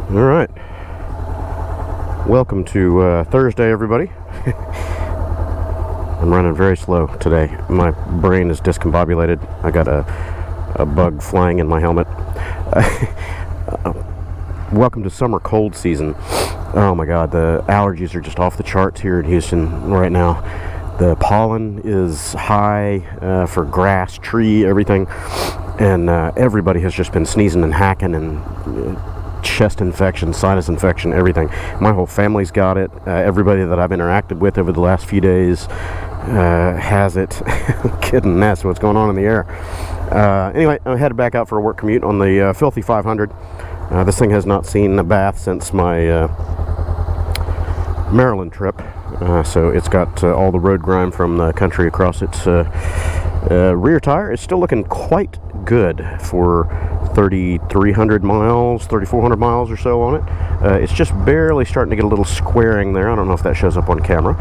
All right. Welcome to Thursday, everybody. I'm running very slow today. My brain is discombobulated. I got a bug flying in my helmet. Welcome to summer cold season. Oh my God, the allergies are just off the charts here in Houston right now. The pollen is high for grass, tree, everything. And everybody has just been sneezing and hacking and chest infection, sinus infection, everything. My whole family's got it. Everybody that I've interacted with over the last few days has it. Kidding, that's what's going on in the air. Anyway, I'm headed back out for a work commute on the filthy 500. This thing has not seen a bath since my Maryland trip. So it's got all the road grime from the country across its rear tire. It's still looking quite good for 3,300 miles, 3,400 miles or so on it. It's just barely starting to get a little squaring there. I don't know if that shows up on camera,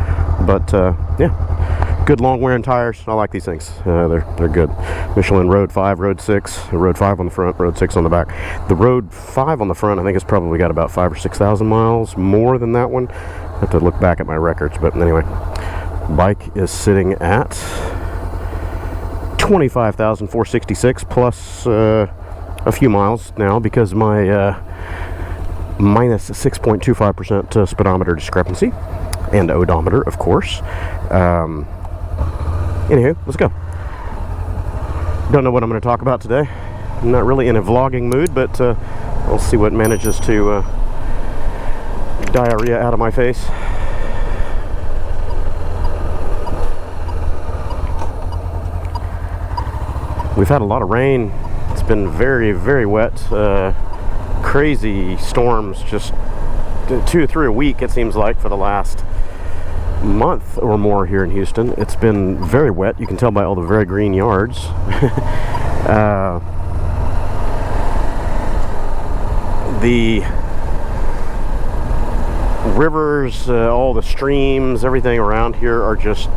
but yeah, good long wearing tires. I like these things. They're good. Michelin Road 5, Road 6, Road 5 on the front, Road 6 on the back. The Road 5 on the front, I think it's probably got about 5,000 or 6,000 miles more than that one. I have to look back at my records, but anyway, bike is sitting at 25,466 plus a few miles now because my minus 6.25% speedometer discrepancy and odometer, of course. Anywho, let's go. Don't know what I'm going to talk about today. I'm not really in a vlogging mood, but we'll see what manages to diarrhea out of my face. We've had a lot of rain. It's been very, very wet. Crazy storms, just 2 or 3 a week, it seems like, for the last month or more here in Houston. It's been very wet. You can tell by all the very green yards. The rivers, all the streams, everything around here are just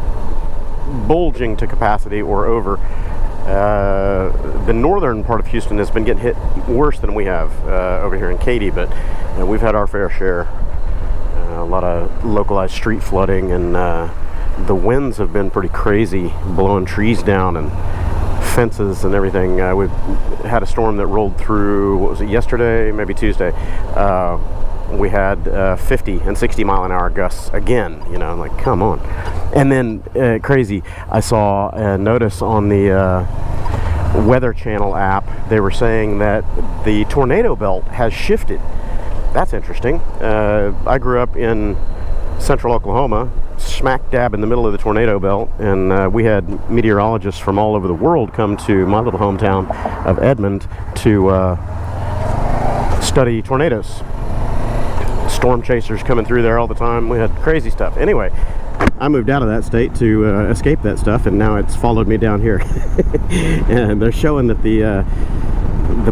bulging to capacity or over. The northern part of Houston has been getting hit worse than we have over here in Katy, but we've had our fair share. A lot of localized street flooding, and the winds have been pretty crazy, blowing trees down and fences and everything. We've had a storm that rolled through, what was it, yesterday, maybe Tuesday. We had 50 and 60 mile an hour gusts again, you know, like, come on. And then crazy, I saw a notice on the Weather Channel app. They were saying that the tornado belt has shifted. That's interesting. I grew up in central Oklahoma, smack dab in the middle of the tornado belt, and we had meteorologists from all over the world come to my little hometown of Edmond to study tornadoes. Storm chasers coming through there all the time. We had crazy stuff. Anyway, I moved out of that state to escape that stuff, and now it's followed me down here. And they're showing that the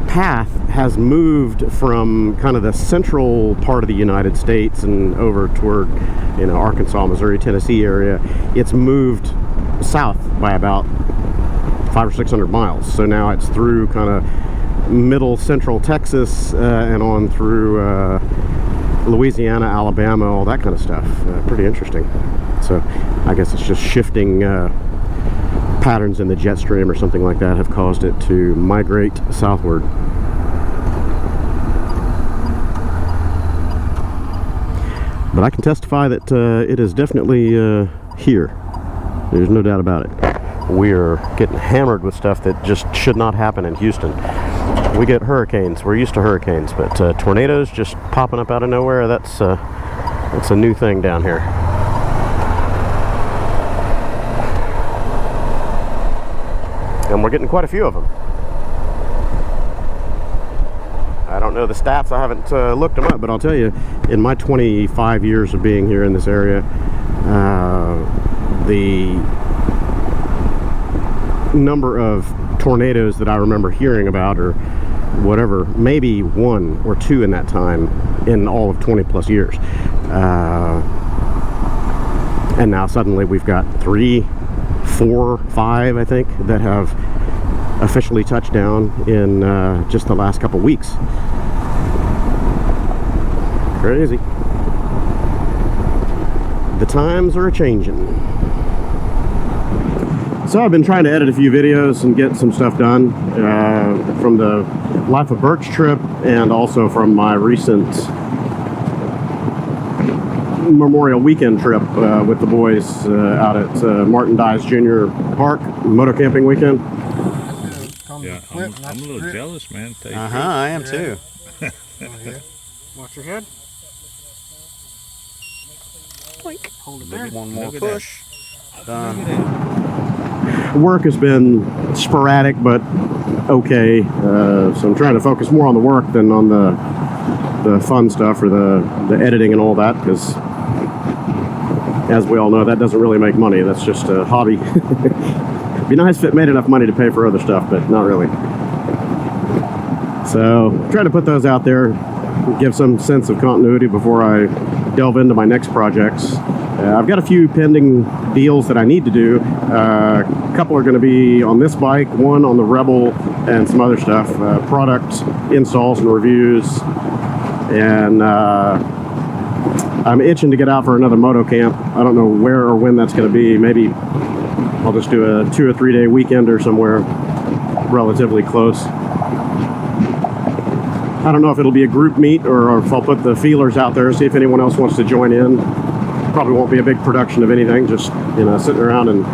path has moved from kind of the central part of the United States and over toward, you know, Arkansas, Missouri, Tennessee area. It's moved south by about 500 or 600 miles. So now it's through kind of middle central Texas and on through Louisiana, Alabama, all that kind of stuff. Pretty interesting. So I guess it's just shifting patterns in the jet stream or something like that have caused it to migrate southward. But I can testify that it is definitely here. There's no doubt about it. We're getting hammered with stuff that just should not happen in Houston. We get hurricanes. We're used to hurricanes, but tornadoes just popping up out of nowhere, that's a new thing down here. And we're getting quite a few of them. I don't know the stats. I haven't looked them up, but I'll tell you, in my 25 years of being here in this area, the number of tornadoes that I remember hearing about, or whatever, maybe 1 or 2 in that time in all of 20 plus years. And now suddenly we've got 3, 4, 5, I think, that have officially touched down in just the last couple weeks. Crazy. The times are a-changing. So I've been trying to edit a few videos and get some stuff done from the Life of Birch trip, and also from my recent Memorial Weekend trip with the boys out at Martin Dies Jr. Park, moto camping weekend. Yeah, I'm a little jealous, man. I am too. Watch your head. Hold it there. One more push. Done. Work has been sporadic, but okay. So I'm trying to focus more on the work than on the fun stuff or the editing and all that, because as we all know, that doesn't really make money. That's just a hobby. It'd be nice if it made enough money to pay for other stuff, but not really. So trying to put those out there, give some sense of continuity before I delve into my next projects. I've got a few pending deals that I need to do. A couple are going to be on this bike, one on the Rebel, and some other stuff, product installs and reviews. And I'm itching to get out for another moto camp. I don't know where or when that's going to be. Maybe I'll just do a 2 or 3 day weekend or somewhere relatively close. I don't know if it'll be a group meet or if I'll put the feelers out there, see if anyone else wants to join in. Probably won't be a big production of anything, just, you know, sitting around and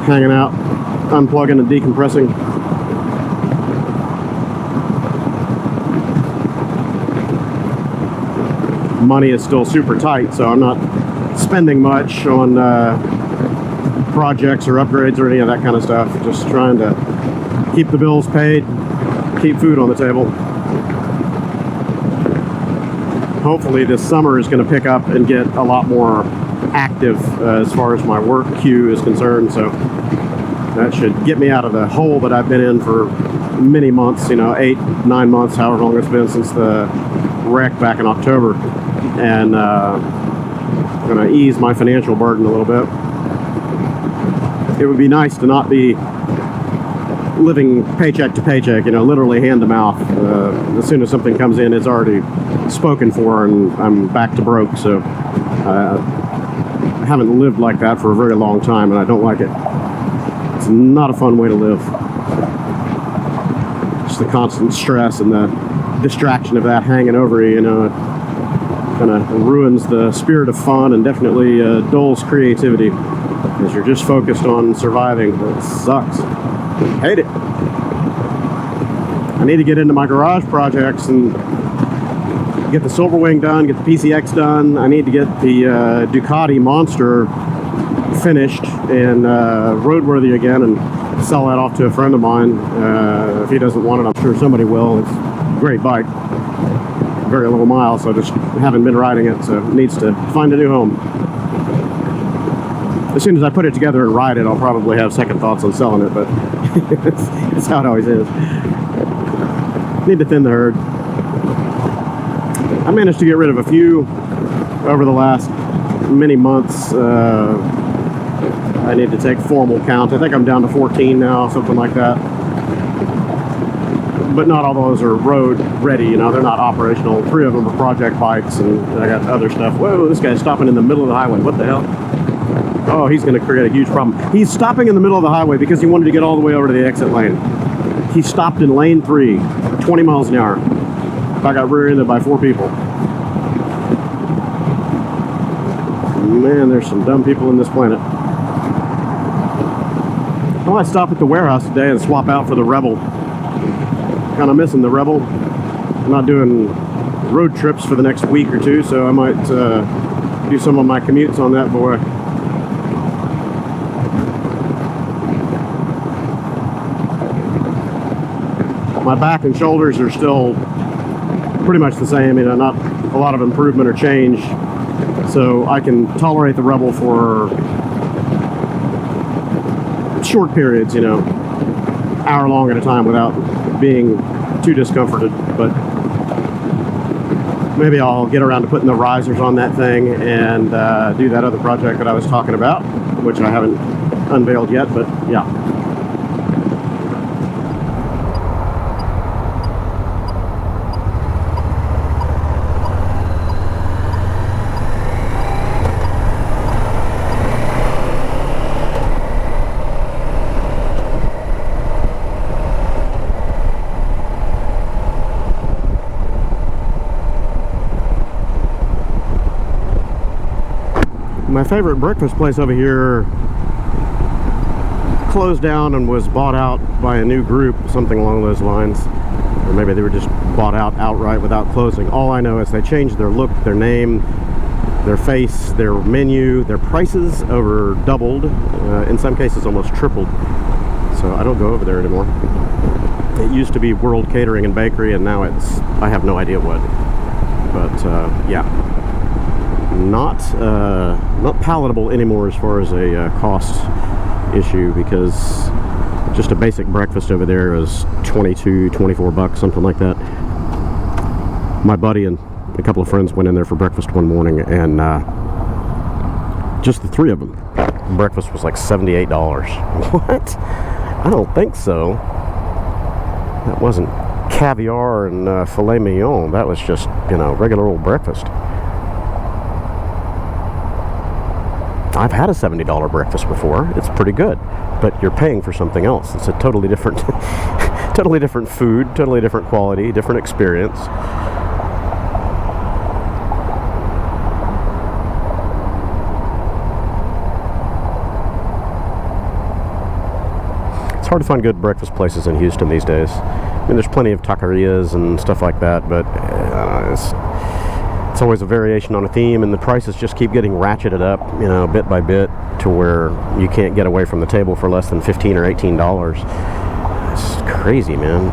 hanging out, unplugging and decompressing. Money is still super tight, so I'm not spending much on projects or upgrades or any of that kind of stuff. Just trying to keep the bills paid, keep food on the table. Hopefully this summer is going to pick up and get a lot more active as far as my work queue is concerned, so that should get me out of the hole that I've been in for many months, you know, 8, 9 months, however long it's been since the wreck back in October, and going to ease my financial burden a little bit. It would be nice to not be living paycheck to paycheck, you know, literally hand to mouth. As soon as something comes in, it's already spoken for and I'm back to broke. So I haven't lived like that for a very long time, and I don't like it. It's not a fun way to live. Just the constant stress and the distraction of that hanging over you, you know, it kind of ruins the spirit of fun and definitely dulls creativity, because you're just focused on surviving. It sucks. Hate it. I need to get into my garage projects and get the SilverWing done, get the PCX done. I need to get the Ducati Monster finished and roadworthy again, and sell that off to a friend of mine. If he doesn't want it, I'm sure somebody will. It's a great bike. Very little miles, so I just haven't been riding it, so it needs to find a new home. As soon as I put it together and ride it, I'll probably have second thoughts on selling it, but it's how it always is. Need to thin the herd. I managed to get rid of a few over the last many months. I need to take formal count. I think I'm down to 14 now, something like that. But not all those are road ready, you know, they're not operational. 3 of them are project bikes, and I got other stuff. Whoa, this guy's stopping in the middle of the highway. What the hell? Oh, he's going to create a huge problem. He's stopping in the middle of the highway because he wanted to get all the way over to the exit lane. He stopped in lane 3, 20 miles an hour. I got rear-ended by 4 people. Man, there's some dumb people in this planet. I might stop at the warehouse today and swap out for the Rebel. Kind of missing the Rebel. I'm not doing road trips for the next week or 2, so I might do some of my commutes on that boy. My back and shoulders are still pretty much the same, you know, not a lot of improvement or change. So I can tolerate the Rebel for short periods, you know, hour long at a time without being too discomforted. But maybe I'll get around to putting the risers on that thing and do that other project that I was talking about, which I haven't unveiled yet, but yeah. my favorite breakfast place over here closed down and was bought out by a new group, something along those lines. Or maybe they were just bought out outright without closing. All I know is they changed their look, their name, their face, their menu, their prices over doubled, in some cases almost tripled. So I don't go over there anymore. It used to be World Catering and Bakery, and now it's, I have no idea what. But yeah, not palatable anymore as far as a cost issue, because just a basic breakfast over there is 22, 24 bucks, something like that. My buddy and a couple of friends went in there for breakfast one morning, and just the three of them, breakfast was like $78. What? I don't think so. That wasn't caviar and filet mignon. That was just, you know, regular old breakfast. I've had a $70 breakfast before. It's pretty good, but you're paying for something else. It's a totally different, totally different food, totally different quality, different experience. It's hard to find good breakfast places in Houston these days. I mean, there's plenty of taquerias and stuff like that, but it's always a variation on a theme, and the prices just keep getting ratcheted up, you know, bit by bit, to where you can't get away from the table for less than $15 or $18. It's crazy, man.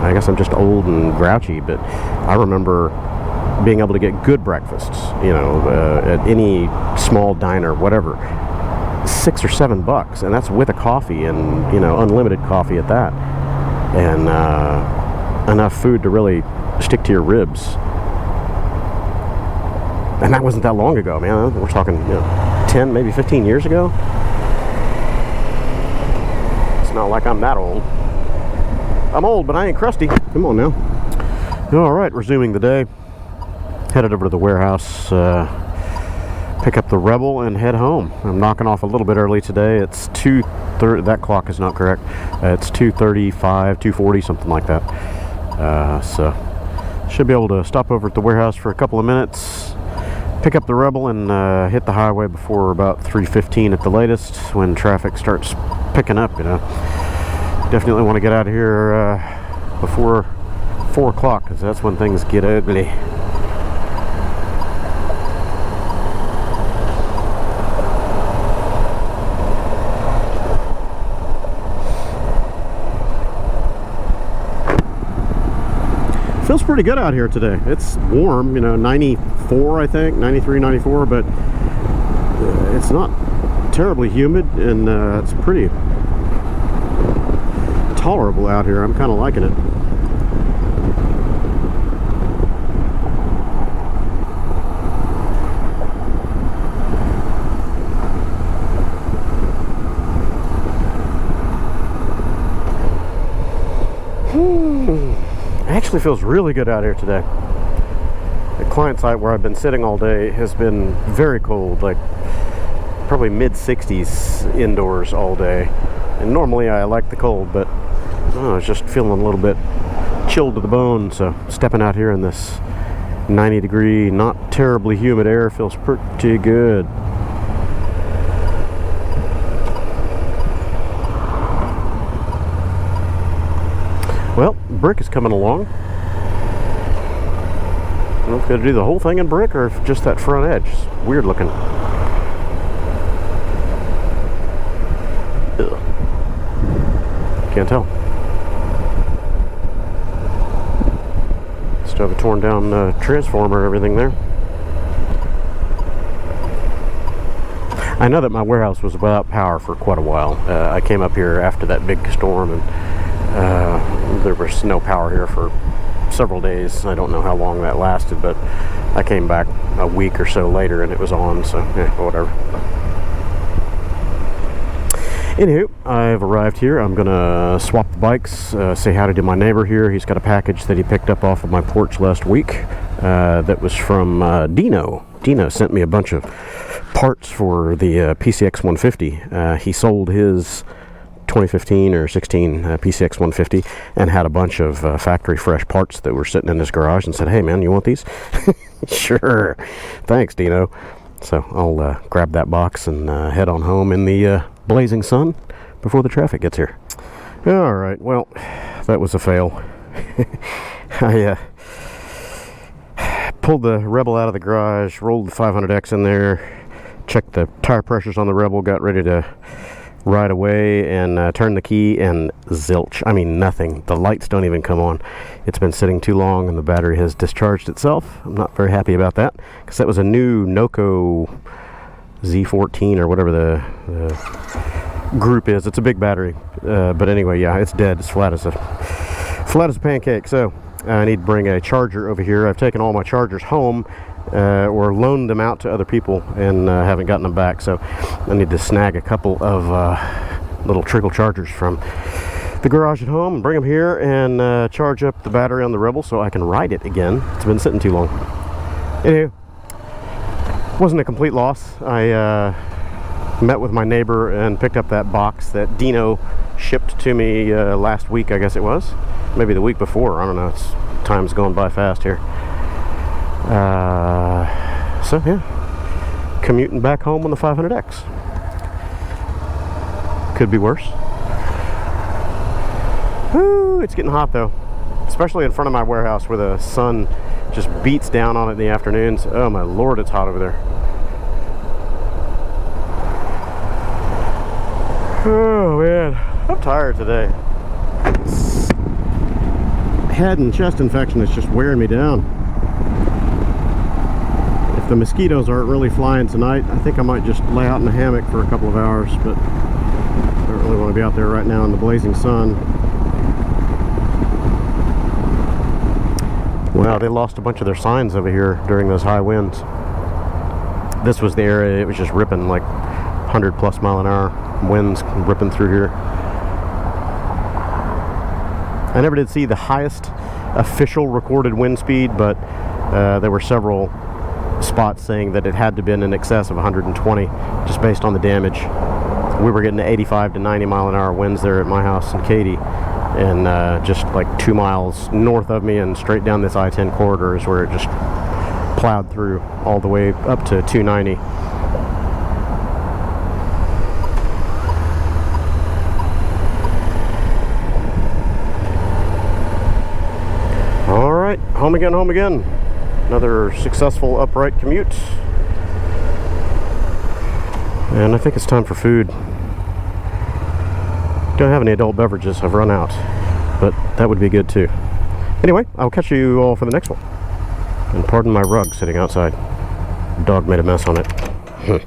I guess I'm just old and grouchy, but I remember being able to get good breakfasts, you know, at any small diner, whatever, $6 or $7, and that's with a coffee, and, you know, unlimited coffee at that, and enough food to really stick to your ribs. And that wasn't that long ago, man. We're talking, you know, 10, maybe 15 years ago. It's not like I'm that old. I'm old, but I ain't crusty. Come on now. All right, resuming the day. Headed over to the warehouse, pick up the Rebel, and head home. I'm knocking off a little bit early today. It's 2:30. That clock is not correct. It's 2:35, 2:40, something like that. So should be able to stop over at the warehouse for a couple of minutes, pick up the Rebel, and hit the highway before about 3:15 at the latest, when traffic starts picking up, you know. Definitely want to get out of here before 4 o'clock, because that's when things get ugly. Feels pretty good out here today. It's warm, you know, 94, I think, 93, 94, but it's not terribly humid, and it's pretty tolerable out here. I'm kind of liking it. Actually feels really good out here today. The client site where I've been sitting all day has been very cold, like probably mid-60s indoors all day. And normally I like the cold, but I was just feeling a little bit chilled to the bone, so stepping out here in this 90-degree, not terribly humid air feels pretty good. Well, brick is coming along. I don't know if I'm going to do the whole thing in brick or if just that front edge. It's weird looking. Ugh. Can't tell. Still have a torn down transformer and everything there. I know that my warehouse was without power for quite a while. I came up here after that big storm, and there was no power here for several days. I don't know how long that lasted, but I came back a week or so later and it was on, so yeah, whatever. Anywho, I've arrived here. I'm gonna swap the bikes, say hi to my neighbor here. He's got a package that he picked up off of my porch last week that was from Dino. Dino sent me a bunch of parts for the PCX 150. He sold his 2015 or 16 PCX 150 and had a bunch of factory fresh parts that were sitting in his garage, and said, "Hey man, you want these?" Sure, thanks Dino. So I'll grab that box and head on home in the blazing sun before the traffic gets here. All right, well, that was a fail. I pulled the Rebel out of the garage, rolled the 500X in there, checked the tire pressures on the Rebel, got ready to ride away, and turned the key, and zilch. I mean, nothing. The lights don't even come on. It's been sitting too long, and the battery has discharged itself. I'm not very happy about that, because that was a new Noco Z14 or whatever the group is. It's a big battery, but anyway, yeah, it's dead. It's flat as a pancake. So I need to bring a charger over here. I've taken all my chargers home, or loaned them out to other people, and haven't gotten them back. So I need to snag a couple of little trickle chargers from the garage at home and bring them here and charge up the battery on the Rebel so I can ride it again. It's been sitting too long. Anywho, wasn't a complete loss. I met with my neighbor and picked up that box that Dino shipped to me last week, I guess it was. Maybe the week before. I don't know. Time's going by fast here. So yeah, commuting back home on the 500X. Could be worse. Woo, it's getting hot though, especially in front of my warehouse where the sun just beats down on it in the afternoons. Oh my lord, it's hot over there. Oh man, I'm tired today. Head and chest infection is just wearing me down. If the mosquitoes aren't really flying tonight, I think I might just lay out in a hammock for a couple of hours, but I don't really want to be out there right now in the blazing sun. Wow, they lost a bunch of their signs over here during those high winds. This was the area, it was just ripping like 100 plus mile an hour winds ripping through here. I never did see the highest official recorded wind speed, but there were several spots saying that it had to have been in excess of 120 just based on the damage. We were getting 85 to 90 mile an hour winds there at my house in Katy, and just like 2 miles north of me and straight down this I-10 corridor is where it just plowed through all the way up to 290. Home again, home again. Another successful upright commute. And I think it's time for food. Don't have any adult beverages, I've run out. But that would be good too. Anyway, I'll catch you all for the next one. And pardon my rug sitting outside. The dog made a mess on it.